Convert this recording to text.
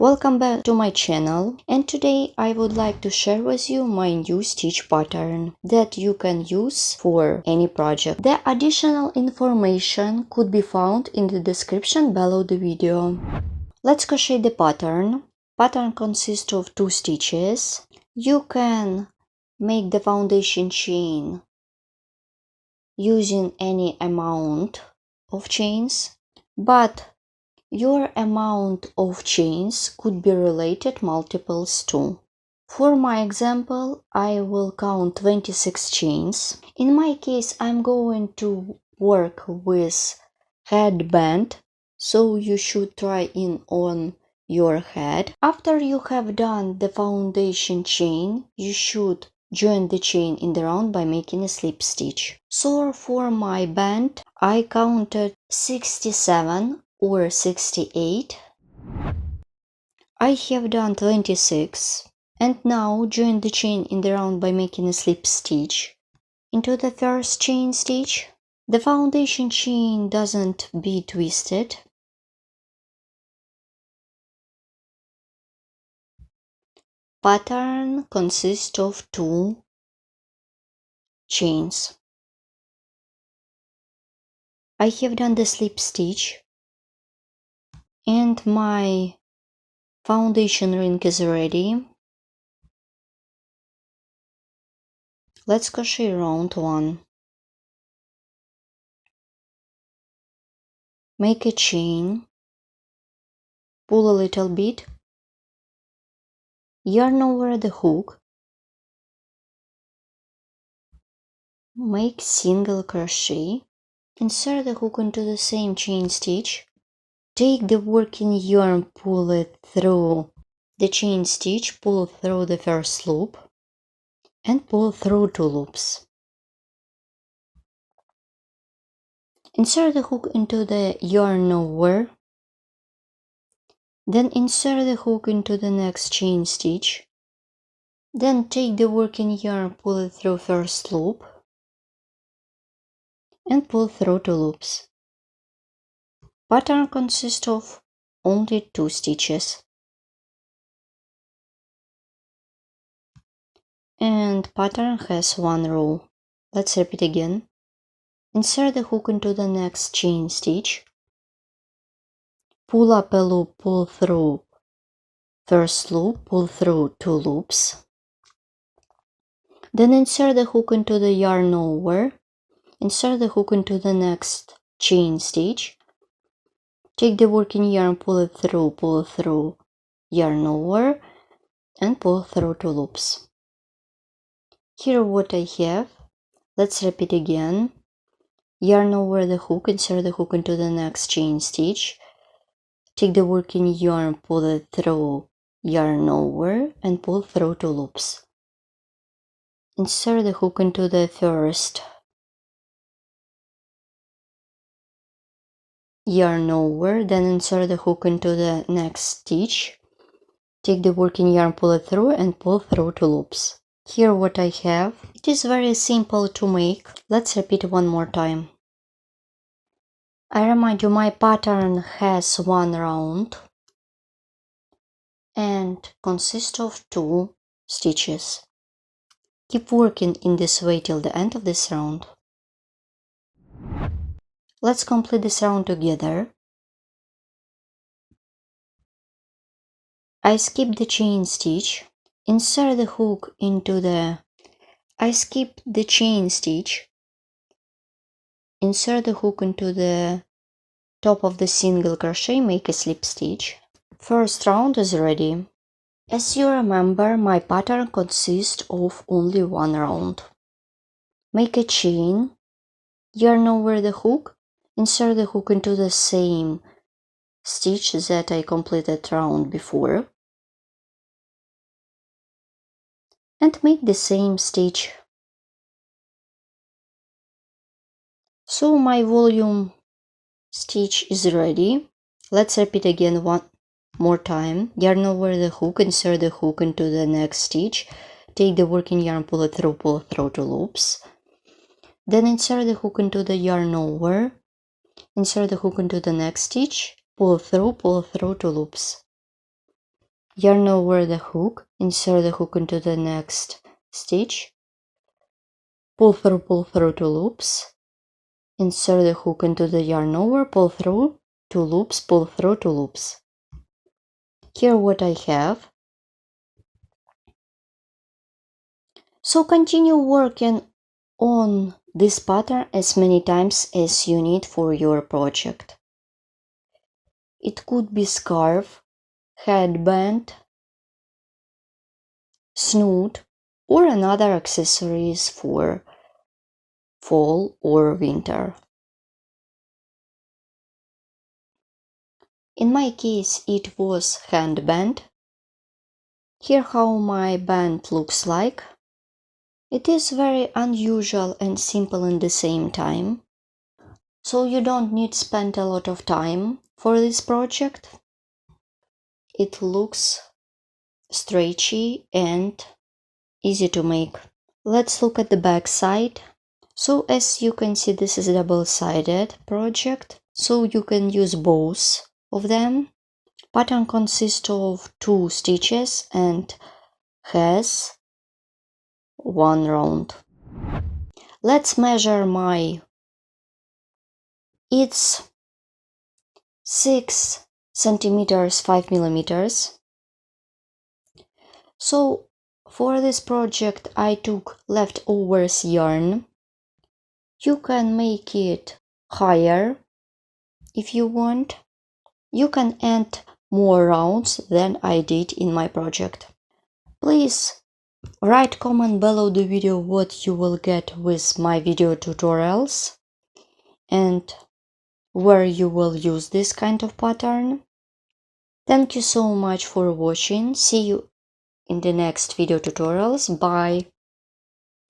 Welcome back to my channel, and today I would like to share with you my new stitch pattern that you can use for any project. The additional information could be found in the description below the video. Let's crochet the pattern. Pattern consists of 2 stitches. You can make the foundation chain using any amount of chains, but your amount of chains could be related multiples too. For my example, I will count 26 chains. In my case, I'm going to work with headband, so you should try it on your head. After you have done the foundation chain, you should join the chain in the round by making a slip stitch. So for my band, I counted 67 or 68. I have done 26, and now join the chain in the round by making a slip stitch into the first chain stitch. The foundation chain doesn't be twisted. Pattern consists of 2 chains. I have done the slip stitch, and my foundation ring is ready. Let's crochet round 1. Make a chain, pull a little bit, yarn over the hook, make single crochet, insert the hook into the same chain stitch, take the working yarn, pull it through the chain stitch, pull through the first loop, and pull through 2 loops. Insert the hook into the yarn over, then insert the hook into the next chain stitch, then take the working yarn, pull it through first loop, and pull through 2 loops. Pattern consists of only 2 stitches. And pattern has 1 row. Let's repeat again. Insert the hook into the next chain stitch, pull up a loop, pull through first loop, pull through 2 loops, then insert the hook into the yarn over, insert the hook into the next chain stitch, take the working yarn, pull it through yarn over, and pull through 2 loops. Here what I have. Let's repeat again. Yarn over the hook, insert the hook into the next chain stitch, take the working yarn, pull it through yarn over, and pull through 2 loops. Insert the hook into the first yarn over, then insert the hook into the next stitch, take the working yarn, pull it through, and pull through 2 loops. Here what I have. It is very simple to make. Let's repeat one more time. I remind you, my pattern has 1 round and consists of 2 stitches. Keep working in this way till the end of this round. Let's complete this round together. I skip the chain stitch, insert the hook into the... I skip the chain stitch, insert the hook into the top of the single crochet, make a slip stitch. First round is ready. As you remember, my pattern consists of only 1 round. Make a chain, yarn over the hook, insert the hook into the same stitch that I completed round before, and make the same stitch. So my volume stitch is ready. Let's repeat again one more time. Yarn over the hook, insert the hook into the next stitch, take the working yarn, pull through 2 loops, then insert the hook into the yarn over, insert the hook into the next stitch, pull through 2 loops. yarn over the hook, insert the hook into the next stitch, pull through 2 loops, insert the hook into the yarn over, pull through 2 loops, pull through 2 loops. Here what I have. So continue working on this pattern as many times as you need for your project. It could be scarf, headband, snoot, or another accessories for fall or winter. In my case, it was headband. Here how my band looks like. It is very unusual and simple at the same time. So you don't need to spend a lot of time for this project. It looks stretchy and easy to make. Let's look at the back side. So as you can see, this is a double-sided project, so you can use both of them. Pattern consists of 2 stitches and has 1 round. Let's measure it's 6 centimeters 5 millimeters. So for this project I took leftovers yarn. You can make it higher if you want. You can add more rounds than I did in my project. Please write comment below the video what you will get with my video tutorials and where you will use this kind of pattern. Thank you so much for watching. See you in the next video tutorials. Bye.